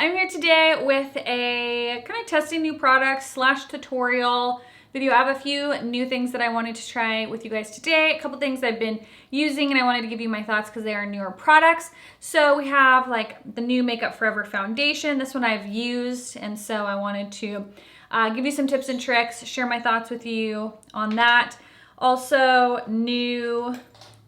I'm here today with a kind of testing new products slash tutorial video. I have a few new things that I wanted to try with you guys today. A couple things I've been using and I wanted to give you my thoughts because they are newer products. So we have like the new Makeup Forever foundation. This one I've used, and so I wanted to give you some tips and tricks, share my thoughts with you on that. Also new,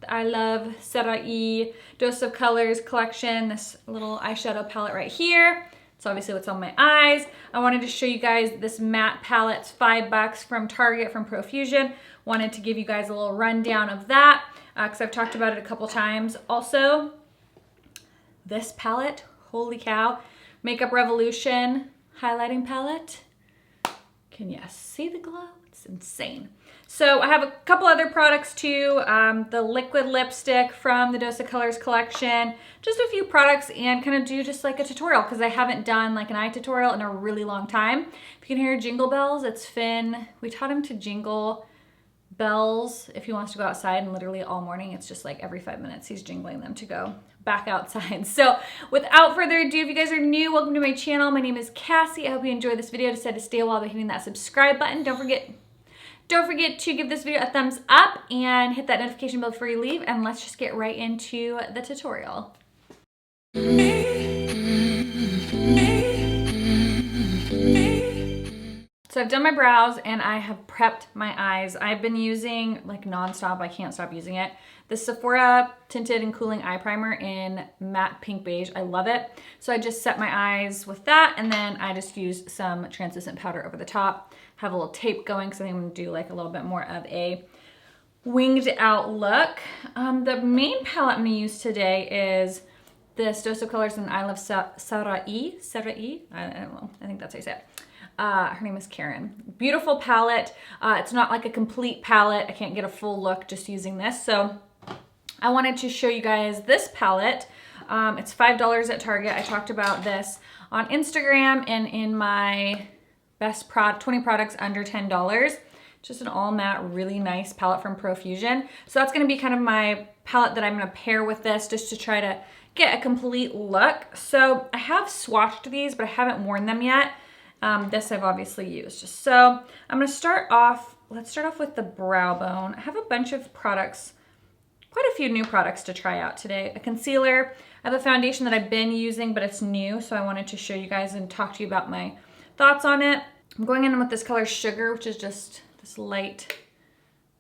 I love Serai Dose of Colors collection, this little eyeshadow palette right here. It's obviously what's on my eyes. I wanted to show you guys this matte palette. It's $5 from Target from Profusion. Wanted to give you guys a little rundown of that because I've talked about it a couple times. Also, this palette, holy cow, Makeup Revolution highlighting palette. Can you see the glow? It's insane. So I have a couple other products too. The liquid lipstick from the Dose of Colors collection. Just a few products and kind of do just like a tutorial because I haven't done like an eye tutorial in a really long time. If you can hear jingle bells, it's Finn. We taught him to jingle bells if he wants to go outside, and literally all morning it's just like every 5 minutes he's jingling them to go back outside. So without further ado, if you guys are new, welcome to my channel. My name is Cassie. I hope you enjoyed this video. Decided to stay a while by hitting that subscribe button. Don't forget to give this video a thumbs up and hit that notification bell before you leave, and let's just get right into the tutorial. So I've done my brows and I have prepped my eyes. I've been using like nonstop, I can't stop using it, the Sephora Tinted and Cooling Eye Primer in matte pink beige. I love it. So I just set my eyes with that, and then I just used some translucent powder over the top. Have a little tape going because I think I'm gonna do like a little bit more of a winged out look. The main palette I'm gonna use today is this Dose of Colors and I Love Serai. I don't know, I think that's how you say it. Her name is Karen. Beautiful palette. It's not like a complete palette. I can't get a full look just using this. So I wanted to show you guys this palette. It's $5 at Target. I talked about this on Instagram and in my best 20 products under $10. Just an all matte, really nice palette from Profusion. So that's gonna be kind of my palette that I'm gonna pair with this just to try to get a complete look. So I have swatched these, but I haven't worn them yet. This I've obviously used. So I'm gonna start off, let's start off with the brow bone. I have a bunch of products, quite a few new products to try out today. A concealer, I have a foundation that I've been using, but it's new, so I wanted to show you guys and talk to you about my thoughts on it. I'm going in with this color Sugar, which is just this light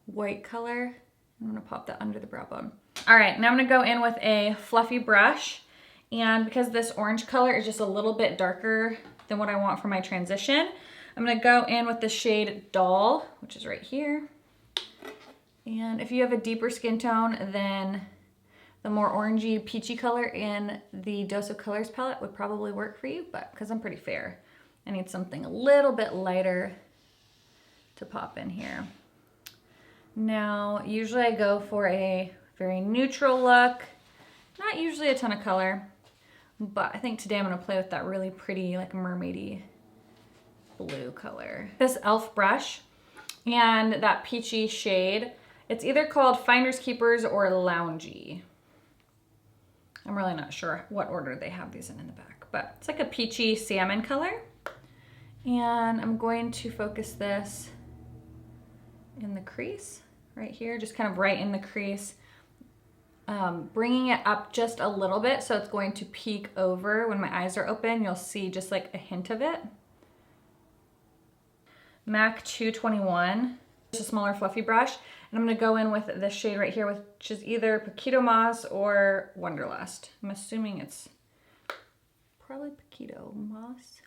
white color. I'm gonna pop that under the brow bone. All right, now I'm gonna go in with a fluffy brush, and because this orange color is just a little bit darker than what I want for my transition, I'm gonna go in with the shade Doll, which is right here. And if you have a deeper skin tone, then the more orangey, peachy color in the Dose of Colors palette would probably work for you, but because I'm pretty fair, I need something a little bit lighter to pop in here. Now, usually I go for a very neutral look, not usually a ton of color, but I think today I'm gonna play with that really pretty, like mermaidy blue color. This e.l.f. brush and that peachy shade, it's either called Finders Keepers or Loungy. I'm really not sure what order they have these in the back, but it's like a peachy salmon color. And I'm going to focus this in the crease right here, just kind of right in the crease. Bringing it up just a little bit so it's going to peek over when my eyes are open. You'll see just like a hint of it. MAC 221, just a smaller fluffy brush. And I'm gonna go in with this shade right here, which is either Paquito Moss or Wonderlust. I'm assuming it's probably Paquito Moss.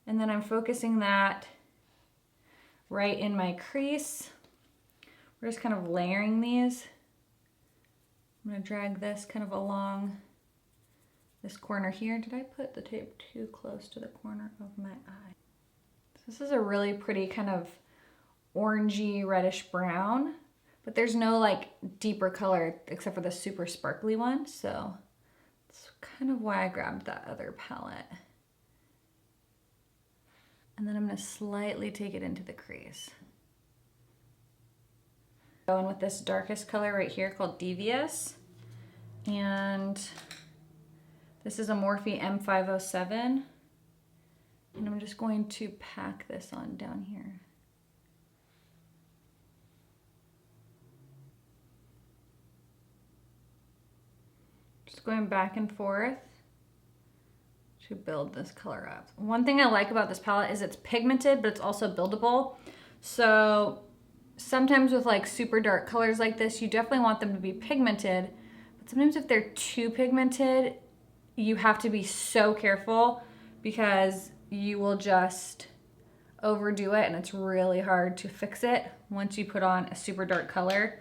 And then I'm focusing that right in my crease. We're just kind of layering these. I'm gonna drag this kind of along this corner here. Did I put the tape too close to the corner of my eye? So this is a really pretty kind of orangey reddish brown, but there's no like deeper color except for the super sparkly one. So that's kind of why I grabbed that other palette. And then I'm gonna slightly take it into the crease. Go in with this darkest color right here called Devious. And This is a Morphe M507. And I'm just going to pack this on down here. Just going back and forth to build this color up. One thing I like about this palette is it's pigmented, but it's also buildable. So sometimes with like super dark colors like this, you definitely want them to be pigmented. But sometimes if they're too pigmented, you have to be so careful because you will just overdo it and it's really hard to fix it once you put on a super dark color.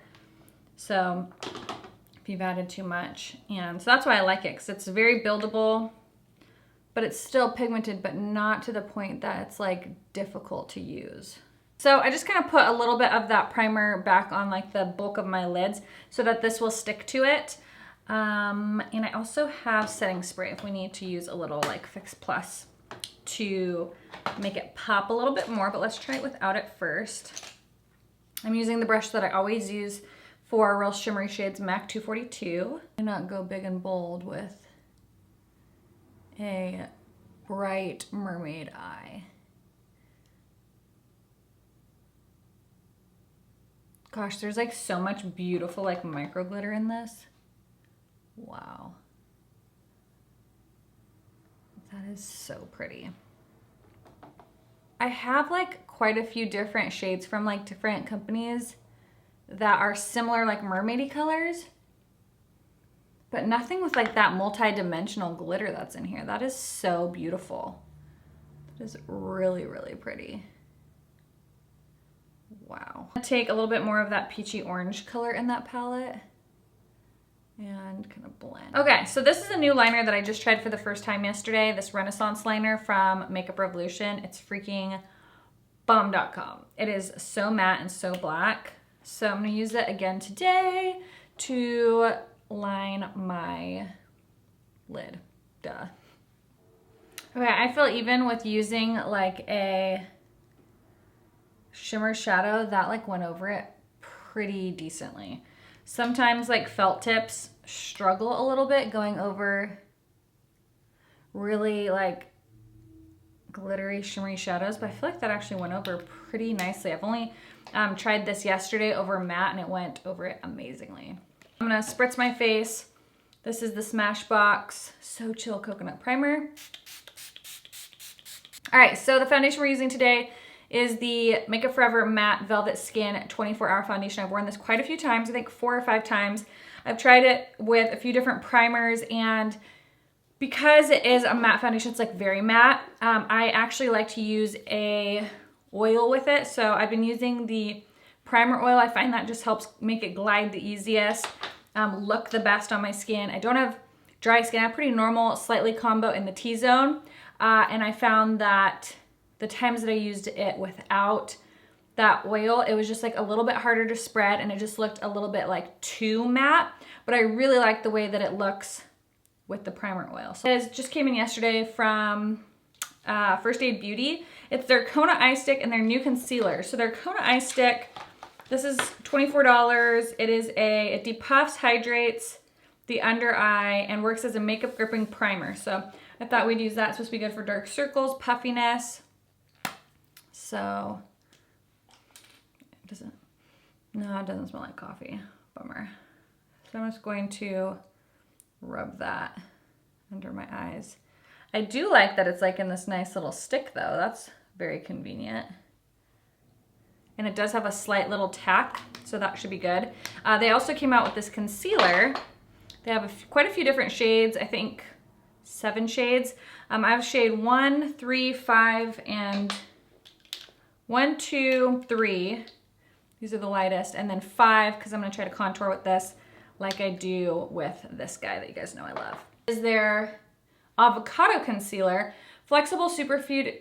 So if you've added too much. And so that's why I like it, because it's very buildable, but it's still pigmented, but not to the point that it's like difficult to use. So I just kind of put a little bit of that primer back on like the bulk of my lids so that this will stick to it. And I also have setting spray if we need to use a little like Fix Plus to make it pop a little bit more, but let's try it without it first. I'm using the brush that I always use for Real Shimmery Shades MAC 242. Do not go big and bold with a bright mermaid eye. Gosh, there's like so much beautiful like micro glitter in this. Wow. That is so pretty. I have like quite a few different shades from like different companies that are similar like mermaidy colors, but nothing with like that multi-dimensional glitter that's in here. That is so beautiful. That is really, really pretty. Wow. I'm gonna take a little bit more of that peachy orange color in that palette and kind of blend. Okay, so this is a new liner that I just tried for the first time yesterday, this Renaissance liner from Makeup Revolution. It's freaking bomb.com. It is so matte and so black. So I'm gonna use it again today to line my lid, duh. Okay, I feel even with using like a shimmer shadow, that like went over it pretty decently. Sometimes like felt tips struggle a little bit going over really like glittery shimmery shadows, but I feel like that actually went over pretty nicely. I've only tried this yesterday over matte and it went over it amazingly. I'm gonna spritz my face. This is the Smashbox So Chill Coconut Primer. All right, so the foundation we're using today is the Makeup Forever Matte Velvet Skin 24-Hour Foundation. I've worn this quite a few times, I think 4 or 5 times. I've tried it with a few different primers, and because it is a matte foundation, it's like very matte, I actually like to use a oil with it. So I've been using the primer oil. I find that just helps make it glide the easiest, look the best on my skin. I don't have dry skin. I have pretty normal, slightly combo in the T-zone. And I found that the times that I used it without that oil, it was just like a little bit harder to spread and it just looked a little bit like too matte, but I really like the way that it looks with the primer oil. So it just came in yesterday from First Aid Beauty. It's their Kona Eye Stick and their new concealer. So their Kona Eye Stick, this is $24. It is it depuffs, hydrates the under eye, and works as a makeup gripping primer. So I thought we'd use that. It's supposed to be good for dark circles, puffiness. So it doesn't smell like coffee. Bummer. So I'm just going to rub that under my eyes. I do like that it's like in this nice little stick though. That's very convenient. And it does have a slight little tack, so that should be good. They also came out with this concealer. They have quite a few different shades, I think 7 shades. I have shade 1, 3, 5, and 1, 2, 3. These are the lightest, and then 5, because I'm gonna try to contour with this like I do with this guy that you guys know I love. This is their avocado concealer, flexible superfood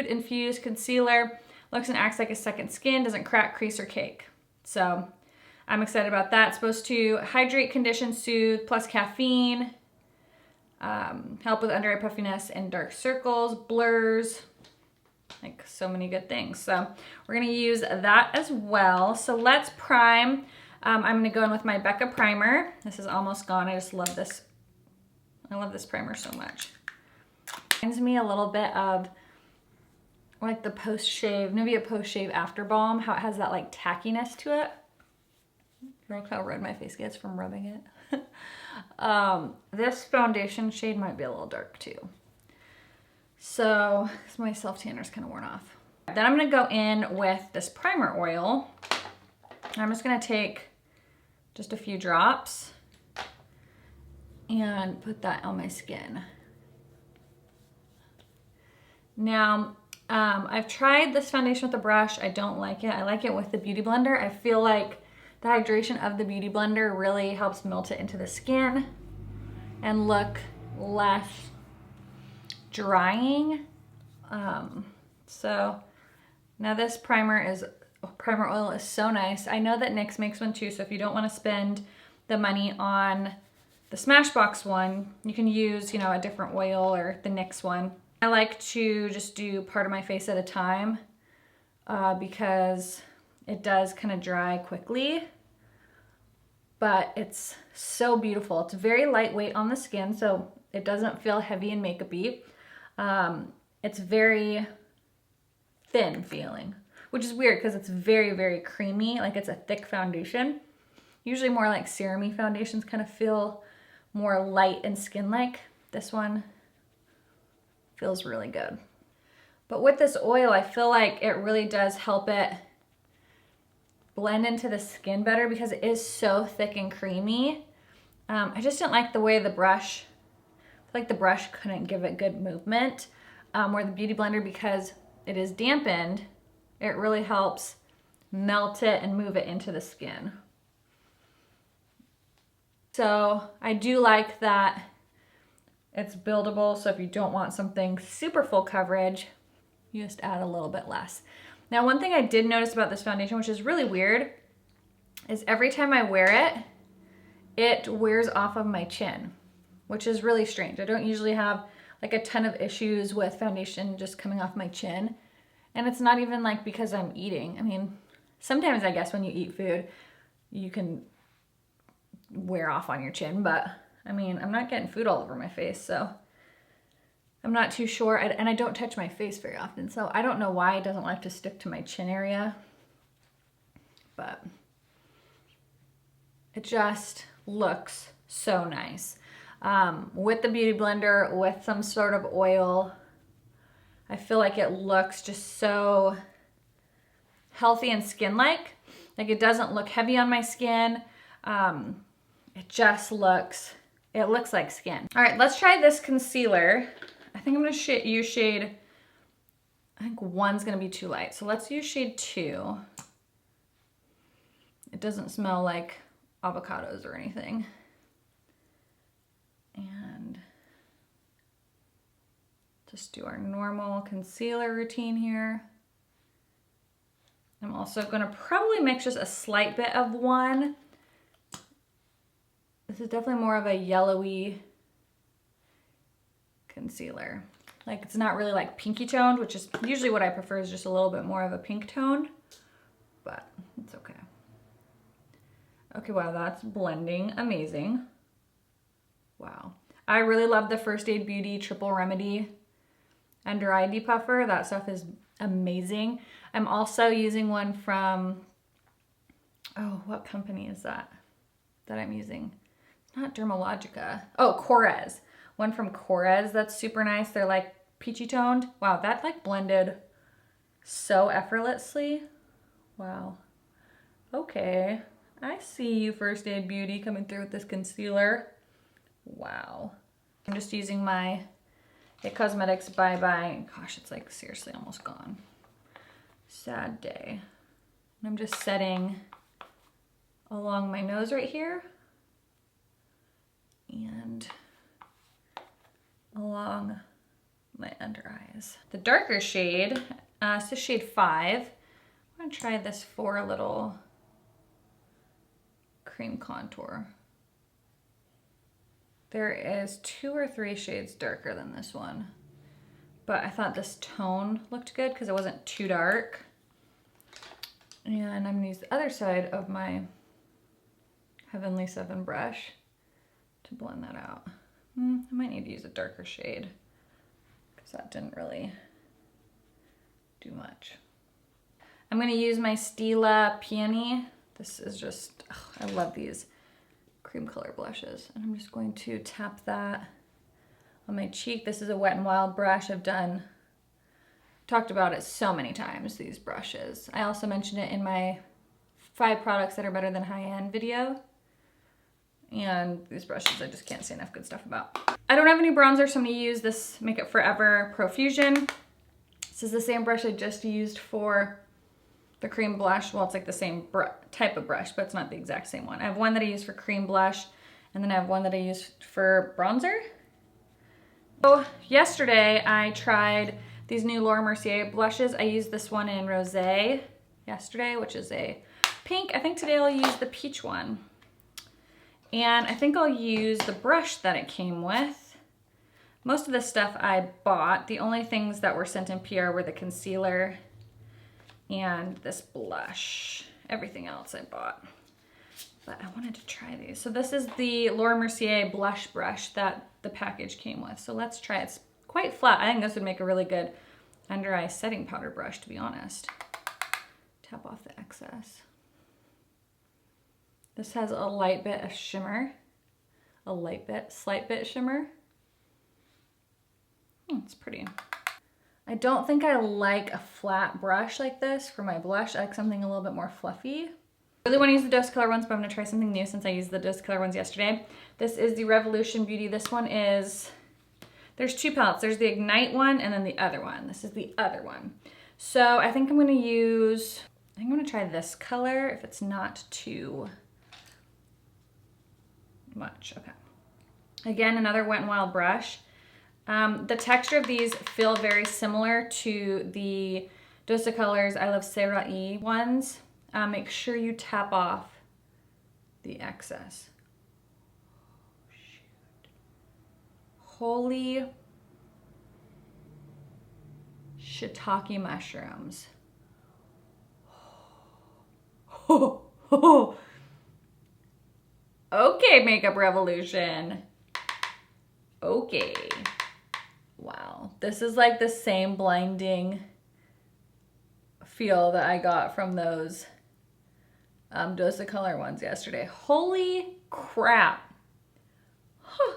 infused concealer. Looks and acts like a second skin, doesn't crack, crease, or cake. So I'm excited about that. It's supposed to hydrate, condition, soothe, plus caffeine, help with under eye puffiness and dark circles, blurs, like so many good things. So we're gonna use that as well. So let's prime. I'm gonna go in with my Becca primer. This is almost gone. I just love this I love this primer so much. Reminds me a little bit of like the post-shave, maybe a post-shave after balm, how it has that like tackiness to it. Look how red my face gets from rubbing it. This foundation shade might be a little dark too. So my self-tanner is kind of worn off. Then I'm gonna go in with this primer oil. I'm just gonna take just a few drops and put that on my skin. Now, I've tried this foundation with the brush. I don't like it. I like it with the Beauty Blender. I feel like the hydration of the Beauty Blender really helps melt it into the skin and look less drying. So now this primer oil is so nice. I know that NYX makes one too, so if you don't want to spend the money on the Smashbox one, you can use, you know, a different oil or the NYX one. I like to just do part of my face at a time because it does kind of dry quickly, but it's so beautiful. It's very lightweight on the skin, so it doesn't feel heavy and makeup-y. It's very thin feeling, which is weird because it's very, very creamy. Like it's a thick foundation. Usually more like serum-y foundations kind of feel more light and skin-like. This one feels really good. But with this oil, I feel like it really does help it blend into the skin better because it is so thick and creamy. I just didn't like the way the brush, I feel like the brush couldn't give it good movement. Where the Beauty Blender, because it is dampened, it really helps melt it and move it into the skin. So I do like that it's buildable, so if you don't want something super full coverage, you just add a little bit less. Now, one thing I did notice about this foundation, which is really weird, is every time I wear it, it wears off of my chin, which is really strange. I don't usually have like a ton of issues with foundation just coming off my chin. And it's not even like because I'm eating. I mean, sometimes I guess when you eat food, you can wear off on your chin, but I mean, I'm not getting food all over my face, so I'm not too sure. And I don't touch my face very often, so I don't know why it doesn't like to stick to my chin area, but it just looks so nice. With the Beauty Blender, with some sort of oil, I feel like it looks just so healthy and skin-like. Like it doesn't look heavy on my skin. It just looks, it looks like skin. All right, let's try this concealer. I think I'm gonna use shade, I think 1's gonna be too light. So let's use shade 2. It doesn't smell like avocados or anything. And just do our normal concealer routine here. I'm also gonna probably mix just a slight bit of 1. This is definitely more of a yellowy concealer. Like it's not really like pinky toned, which is usually what I prefer, is just a little bit more of a pink tone, but it's okay. Okay, wow, that's blending amazing. Wow. I really love the First Aid Beauty Triple Remedy Under Eye Depuffer. That stuff is amazing. I'm also using one from, oh, what company is that I'm using? It's not Dermalogica. Oh, Korres. One from Korres that's super nice. They're like peachy toned. Wow, that like blended so effortlessly. Wow. Okay. I see you, First Aid Beauty, coming through with this concealer. Wow. I'm just using my ITCosmetics Bye Bye. Gosh, it's like seriously almost gone. Sad day. And I'm just setting along my nose right here and along my under eyes. The darker shade, this is shade 5. I'm gonna try this for a little cream contour. There is 2 or 3 shades darker than this one, but I thought this tone looked good because it wasn't too dark. And I'm gonna use the other side of my Heavenly 7 brush to blend that out. I might need to use a darker shade because that didn't really do much. I'm gonna use my Stila Peony. This is just, oh, I love these cream color blushes. And I'm just going to tap that on my cheek. This is a Wet n Wild brush. I've talked about it so many times, these brushes. I also mentioned it in my 5 products that are better than high-end video. And these brushes, I just can't say enough good stuff about. I don't have any bronzer, so I'm gonna use this Makeup Forever Profusion. This is the same brush I just used for the cream blush. Well, it's like the same type of brush, but it's not the exact same one. I have one that I use for cream blush, and then I have one that I use for bronzer. So yesterday I tried these new Laura Mercier blushes. I used this one in Rosé yesterday, which is a pink. I think today I'll use the peach one. And I think I'll use the brush that it came with. Most of the stuff I bought. The only things that were sent in PR were the concealer and this blush. Everything else I bought. But I wanted to try these. So this is the Laura Mercier blush brush that the package came with. So let's try it. It's quite flat. I think this would make a really good under eye setting powder brush, to be honest. Tap off the excess. This has a light bit of shimmer. Slight bit shimmer. It's pretty. I don't think I like a flat brush like this for my blush. I like something a little bit more fluffy. I really want to use the Dose Color ones, but I'm going to try something new since I used the Dose Color ones yesterday. This is the Revolution Beauty. This one is, there's 2 palettes. There's the Ignite one and then the other one. This is the other one. So I think I'm going to try this color if it's not too much. Okay. Again, another Wet n Wild brush. The texture of these feel very similar to the Dose Colors I Love Serai ones. Make sure you tap off the excess. Shoot. Holy shiitake mushrooms. Okay, Makeup Revolution. Okay. Wow. This is like the same blinding feel that I got from those Dose Color ones yesterday. Holy crap.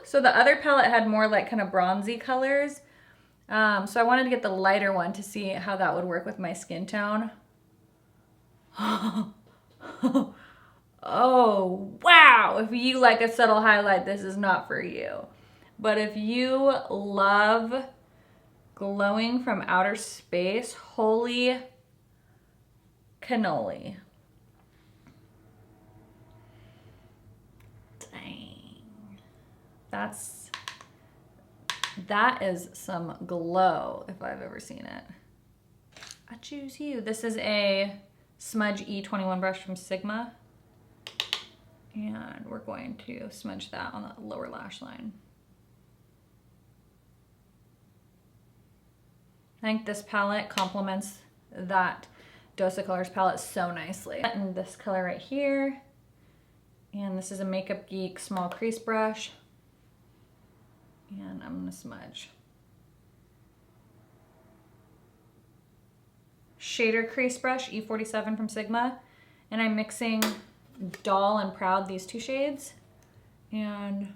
So the other palette had more like kind of bronzy colors. So I wanted to get the lighter one to see how that would work with my skin tone. Oh, wow. If you like a subtle highlight, this is not for you. But if you love glowing from outer space, holy cannoli. Dang. That is some glow if I've ever seen it. I choose you. This is a Smudge E21 brush from Sigma. And we're going to smudge that on the lower lash line. I think this palette complements that Dose Colors palette so nicely. And this color right here. And this is a Makeup Geek small crease brush. And I'm gonna smudge. Shader crease brush, E47 from Sigma. And I'm mixing Doll and Proud, these 2 shades. And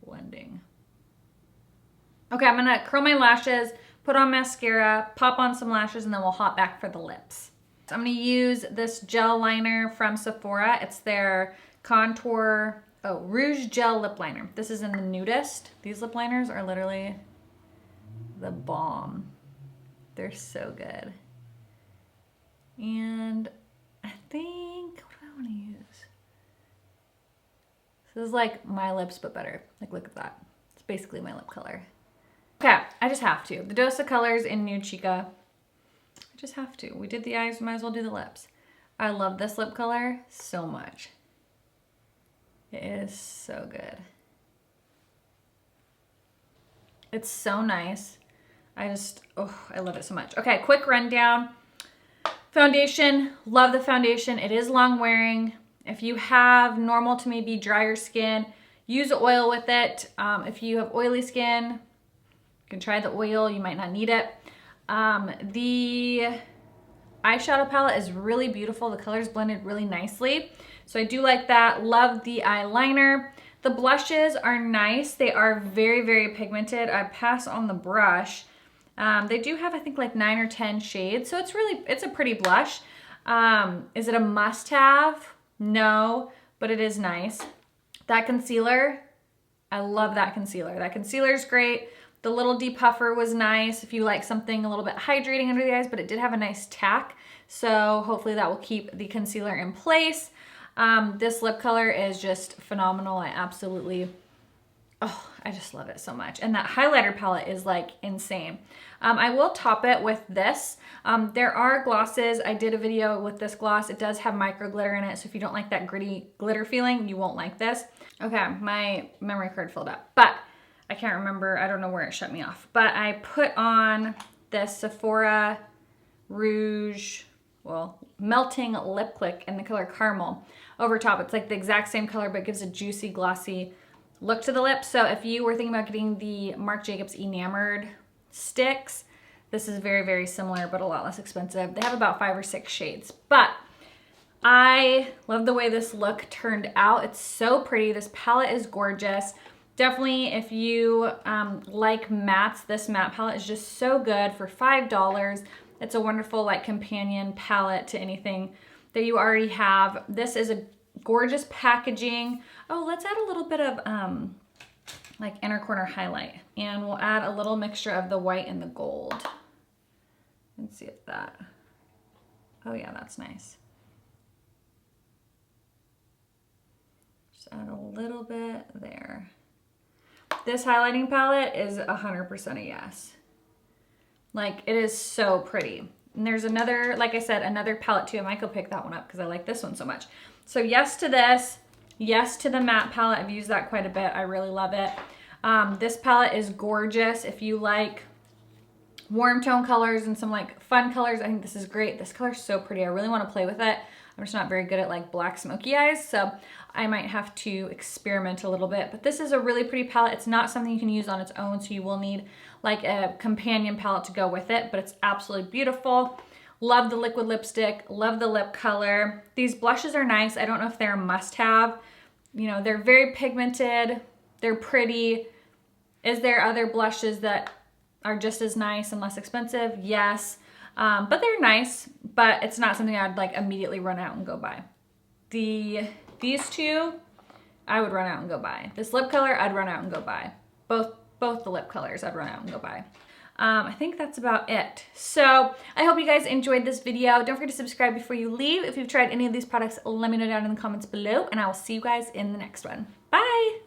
blending. Okay, I'm gonna curl my lashes, put on mascara, pop on some lashes, and then we'll hop back for the lips. So I'm gonna use this gel liner from Sephora. It's their Contour, Rouge Gel Lip Liner. This is in the Nudist. These lip liners are literally the bomb. They're so good. And I think, what do I wanna use? This is like my lips, but better. Like, look at that. It's basically my lip color. Okay, I just have to. The Dose Colors in Nude Chica. I just have to. We did the eyes, we might as well do the lips. I love this lip color so much. It is so good. It's so nice. I love it so much. Okay, quick rundown. Foundation, love the foundation. It is long wearing. If you have normal to maybe drier skin, use oil with it. If you have oily skin, you can try the oil, you might not need it. The eyeshadow palette is really beautiful. The colors blended really nicely. So I do like that. Love the eyeliner. The blushes are nice. They are very, very pigmented. I pass on the brush. They do have, I think, like 9 or 10 shades. So it's a pretty blush. Is it a must-have? No, but it is nice. That concealer, I love that concealer. That concealer is great. The little depuffer was nice if you like something a little bit hydrating under the eyes, but it did have a nice tack. So hopefully that will keep the concealer in place. This lip color is just phenomenal. I just love it so much. And that highlighter palette is like insane. I will top it with this. There are glosses. I did a video with this gloss. It does have micro glitter in it. So if you don't like that gritty glitter feeling, you won't like this. Okay, my memory card filled up, but I can't remember. I don't know where it shut me off. But I put on this Sephora Rouge, well, melting lip click in the color Caramel over top. It's like the exact same color, but it gives a juicy, glossy look to the lips. So if you were thinking about getting the Marc Jacobs Enamored sticks, this is very, very similar, but a lot less expensive. They have about 5 or 6 shades, but I love the way this look turned out. It's so pretty. This palette is gorgeous. Definitely, if you like mattes, this matte palette is just so good for $5. It's a wonderful like companion palette to anything that you already have. This is a gorgeous packaging. Oh, let's add a little bit of like inner corner highlight, and we'll add a little mixture of the white and the gold. Let's see if that, oh yeah, that's nice. Just add a little bit there. This highlighting palette is 100% a yes. Like, it is so pretty. And there's another, like I said, another palette too. I might go pick that one up because I like this one so much. So yes to this, yes to the matte palette. I've used that quite a bit. I really love it. This palette is gorgeous. If you like warm tone colors and some like fun colors, I think this is great. This color is so pretty. I really want to play with it. I'm just not very good at like black smoky eyes, so I might have to experiment a little bit. But this is a really pretty palette. It's not something you can use on its own, so you will need like a companion palette to go with it, but it's absolutely beautiful. Love the liquid lipstick, love the lip color. These blushes are nice. I don't know if they're a must-have. You know, they're very pigmented, they're pretty. Is there other blushes that are just as nice and less expensive? Yes. But they're nice, but it's not something I'd like immediately run out and go buy. These two, I would run out and go buy. This lip color, I'd run out and go buy. Both the lip colors, I'd run out and go buy. I think that's about it. So I hope you guys enjoyed this video. Don't forget to subscribe before you leave. If you've tried any of these products, let me know down in the comments below, and I will see you guys in the next one. Bye.